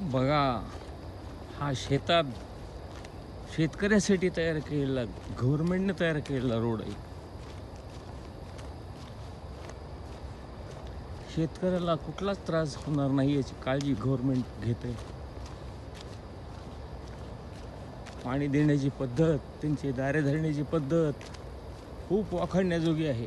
बघा, हा शेतकऱ्यासाठी तयार केलेला, गव्हर्नमेंटने तयार केलेला रोड आहे. शेतकऱ्याला कुठलाच त्रास होणार नाही याची काळजी गव्हर्नमेंट घेते. पाणी देण्याची पद्धत, त्यांची दारे धरण्याची पद्धत खूप वाखाणण्याजोगी आहे.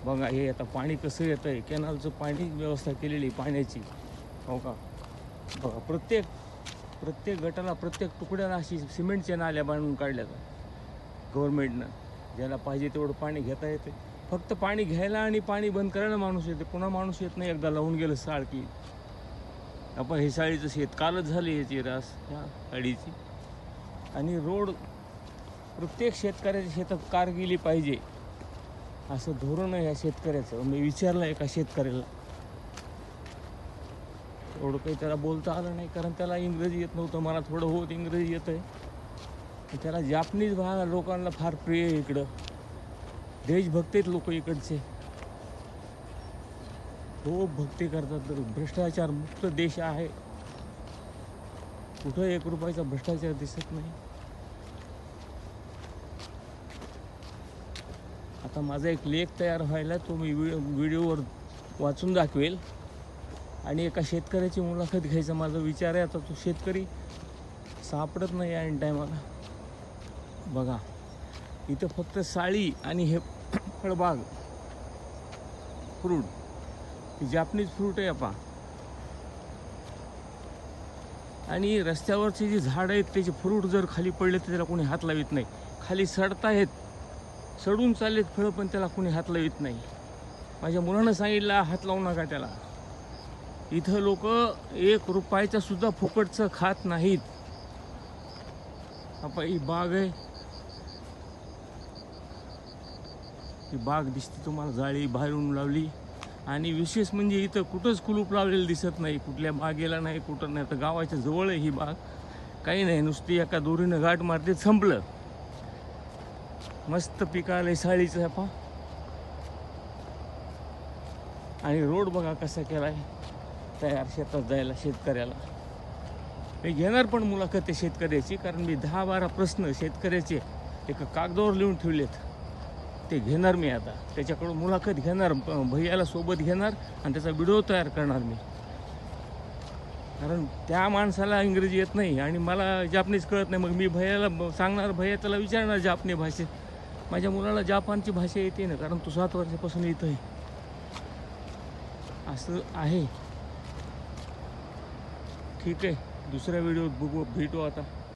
बघा, हे आता पाणी कसं येतं आहे, कॅनलचं पाणी व्यवस्था केलेली पाण्याची. हो का, बघा, प्रत्येक गटाला, प्रत्येक तुकड्याला अशी सिमेंटच्या नाल्या बांधून काढल्या गव्हर्नमेंटनं. ज्याला पाहिजे तेवढं पाणी घेता येते. फक्त पाणी घ्यायला आणि पाणी बंद करायला माणूस येते, पुन्हा माणूस येत नाही. एकदा लावून गेलं साळ की आपण हे साळीचं शेत कालच झाली याची रास ह्या साळीची. आणि रोड प्रत्येक शेतकऱ्याच्या शेतात कार गेली पाहिजे असं धोरण आहे या शेतकऱ्याचं. मी विचारलं एका शेतकऱ्याला, एवढं काही त्याला बोलता आलं नाही, कारण त्याला इंग्रजी येत नव्हतं. मला थोडं होत इंग्रजी येतं आहे. त्याला जापनीज लोकांना फार प्रिय आहे इकडं. देशभक्तीत लोक इकडचे खूप भक्ती करतात. तर भ्रष्टाचार मुक्त देश आहे, कुठं 1 रुपयाचा भ्रष्टाचार दिसत नाही. आता माझा एक लेख तयार व्हायला, तो मी व्हिडिओवर वाचून दाखवेल. आणि एका शेतकऱ्याची मुलाखत घ्यायचा माझा विचार आहे. आता तो शेतकरी सापडत नाही ऐन टायमाला. बघा, इथं फक्त साळी आणि हे फळबाग, फ्रूट, ही जापनीज फ्रूट आहे आपा. आणि रस्त्यावरची जी झाडं आहेत त्याचे फ्रूट जर खाली पडले तर त्याला कोणी हात लावित नाही. खाली सडतायत, सडून चाललेत फळं, पण त्याला कोणी हात लावित नाही. माझ्या मुलानं सांगितलं हात लावू नका त्याला. इथं लोक 1 रुपयाचा सुद्धा फुकटचं खात नाहीत. आपा ही बाग आहे, ही बाग दिसते तुम्हाला, जाळी बाहेरून लावली. आणि विशेष म्हणजे इथं कुठंच कुलूप लावलेलं दिसत नाही, कुठल्या बागेला नाही, कुठं नाही. तर गावाच्या जवळ आहे ही बाग, काही नाही, नुसती एका दोरीनं गाठ मारते, संपलं. मस्त पिकालंय साळीचं आपा. आणि रोड बघा कसा केलाय तयार शेतात जायला शेतकऱ्याला. मी घेणार पण मुलाखत आहे शेतकऱ्याची, कारण मी 10-12 प्रश्न शेतकऱ्याचे एका कागदावर लिहून ठेवलेत. ते घेणार मी आता, त्याच्याकडून मुलाखत घेणार, भैयाला सोबत घेणार आणि त्याचा व्हिडिओ तयार करणार मी. कारण त्या माणसाला इंग्रजी येत नाही आणि मला जापनीज कळत नाही. मग मी भैयाला सांगणार, भैया त्याला विचारणार जापनी भाषेत. माझ्या मुलाला जापानची भाषा येते ना, कारण तो 7 वर्षापासून इथं आहे. असं आहे. ठीक आहे, दुसऱ्या व्हिडिओत भेटू आता.